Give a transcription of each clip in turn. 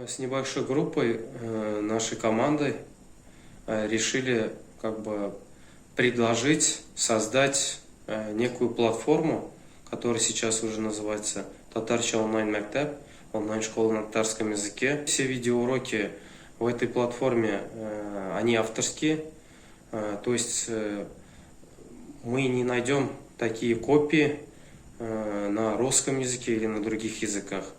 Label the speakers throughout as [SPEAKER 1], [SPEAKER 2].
[SPEAKER 1] С небольшой группой нашей команды решили предложить создать некую платформу, которая сейчас уже называется Татарча онлайн мектеп, онлайн-школа на татарском языке. Все видеоуроки в этой платформе, они авторские, то есть мы не найдем такие копии на русском языке или на других языках.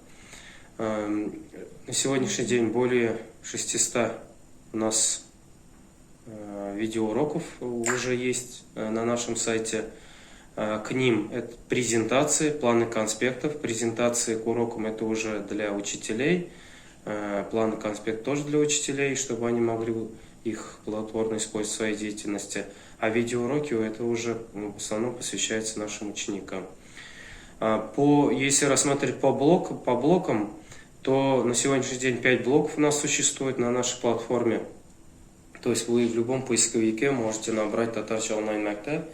[SPEAKER 1] На сегодняшний день более 600 у нас видеоуроков уже есть на нашем сайте. К ним это презентации, планы конспектов. Презентации к урокам это уже для учителей. Планы конспект тоже для учителей, чтобы они могли их плодотворно использовать в своей деятельности. А видеоуроки это уже в основном посвящается нашим ученикам. Если рассматривать по блокам, то на сегодняшний день 5 блоков у нас существует на нашей платформе. То есть вы в любом поисковике можете набрать Татарча онлайн мектеп,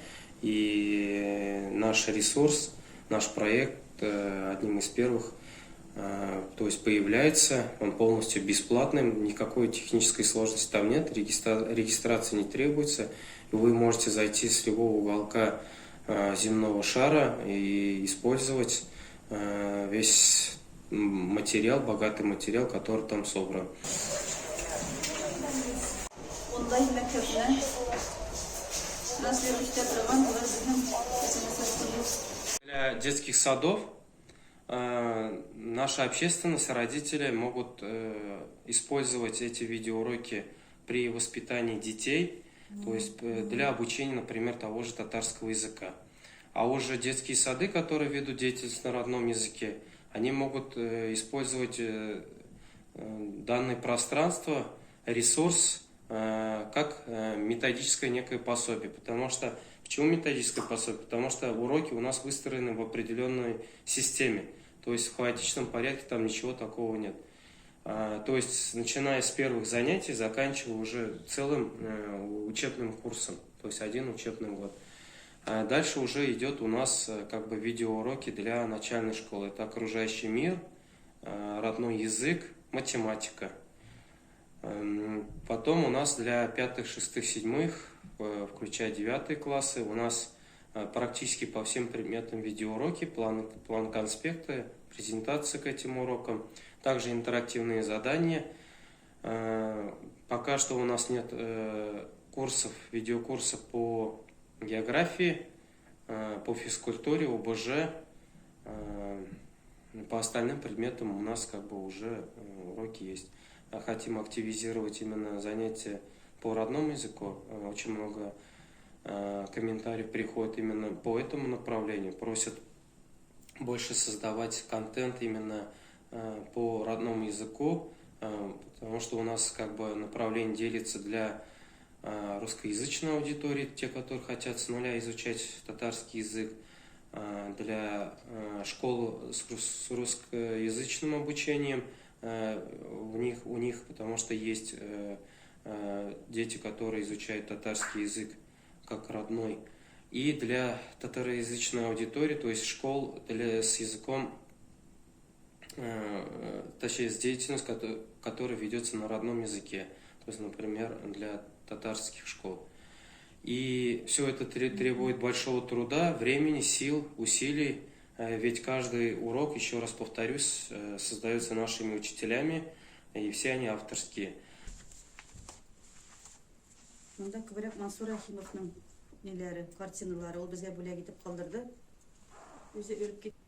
[SPEAKER 1] и наш ресурс, наш проект одним из первых, то есть появляется, он полностью бесплатным, никакой технической сложности там нет, регистрации не требуется. Вы можете зайти с любого уголка земного шара и использовать весь материал, богатый материал, который там собран. Для детских садов наша общественность, родители могут использовать эти видеоуроки при воспитании детей, то есть для обучения, например, того же татарского языка. А уже детские сады, которые ведут деятельность на родном языке, они могут использовать данное пространство, ресурс, как методическое некое пособие. Почему методическое пособие? Потому что уроки у нас выстроены в определенной системе. То есть в хаотичном порядке там ничего такого нет. То есть начиная с первых занятий, заканчивая уже целым учебным курсом. То есть один учебный год. Дальше уже идет у нас видеоуроки для начальной школы. Это окружающий мир, родной язык, математика. Потом у нас для 5, 6, 7, включая 9 классы, у нас практически по всем предметам видеоуроки, план конспекта, презентации к этим урокам, также интерактивные задания. Пока что у нас нет видеокурсов по географии, по физкультуре, ОБЖ. По остальным предметам у нас уже уроки есть. Хотим активизировать именно занятия по родному языку. Очень много комментариев приходит именно по этому направлению. Просят больше создавать контент именно по родному языку, потому что у нас направление делится для русскоязычной аудитории, те, которые хотят с нуля изучать татарский язык, для школ с русскоязычным обучением, у них, потому что есть дети, которые изучают татарский язык как родной, и для татароязычной аудитории, то есть школ с языком, точнее с деятельностью, которая ведется на родном языке, то есть, например, для татарских школ. И все это требует большого труда, времени, сил, усилий, ведь каждый урок, еще раз повторюсь, создается нашими учителями, и все они авторские.
[SPEAKER 2] Картиналары, ол бізге бөлек етіп қалдырды. Өзі өріп кетті.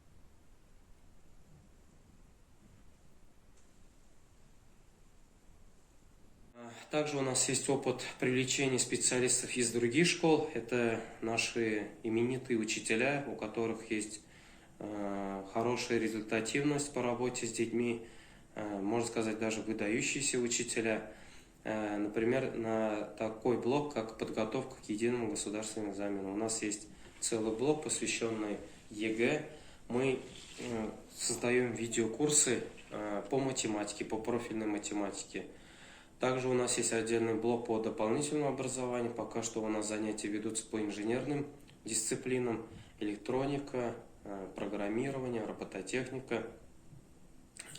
[SPEAKER 1] Также у нас есть опыт привлечения специалистов из других школ. Это наши именитые учителя, у которых есть хорошая результативность по работе с детьми, можно сказать, даже выдающиеся учителя. Например, на такой блок, как подготовка к единому государственному экзамену. У нас есть целый блок, посвященный ЕГЭ. Мы создаем видеокурсы по математике, по профильной математике. Также у нас есть отдельный блок по дополнительному образованию. Пока что у нас занятия ведутся по инженерным дисциплинам: электроника, программирование, робототехника.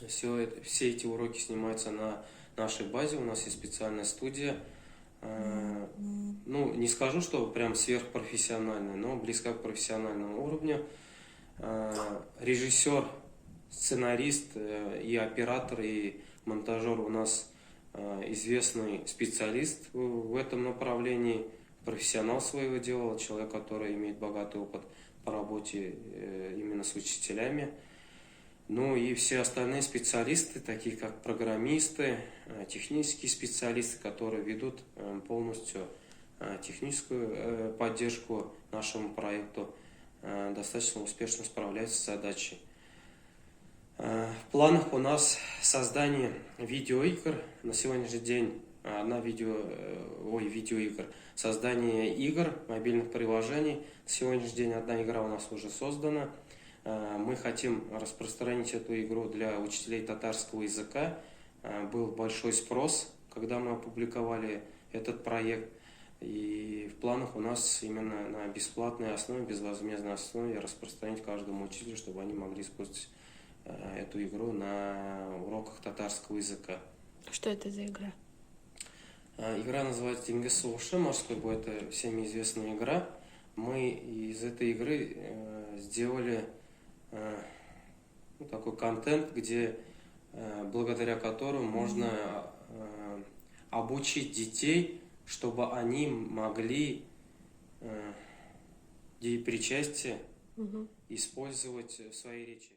[SPEAKER 1] Все эти уроки снимаются на нашей базе, у нас есть специальная студия. Ну, не скажу, что прям сверхпрофессиональная, но близко к профессиональному уровню. Режиссер, сценарист и оператор, и монтажер у нас известный специалист в этом направлении, профессионал своего дела, человек, который имеет богатый опыт по работе именно с учителями. Ну и все остальные специалисты, такие как программисты, технические специалисты, которые ведут полностью техническую поддержку нашему проекту, достаточно успешно справляются с задачей. В планах у нас создание видеоигр. На сегодняшний день видеоигр. Создание игр, мобильных приложений. На сегодняшний день одна игра у нас уже создана. Мы хотим распространить эту игру для учителей татарского языка. Был большой спрос, когда мы опубликовали этот проект. И в планах у нас именно на бесплатной основе, безвозмездной основе распространить каждому учителю, чтобы они могли использовать эту игру на уроках татарского языка.
[SPEAKER 3] Что это за игра?
[SPEAKER 1] Игра называется «Тенге Суши», морской бой, это всеми известная игра. Мы из этой игры сделали такой контент, благодаря которому можно обучить детей, чтобы они могли деепричастие использовать в своей речи.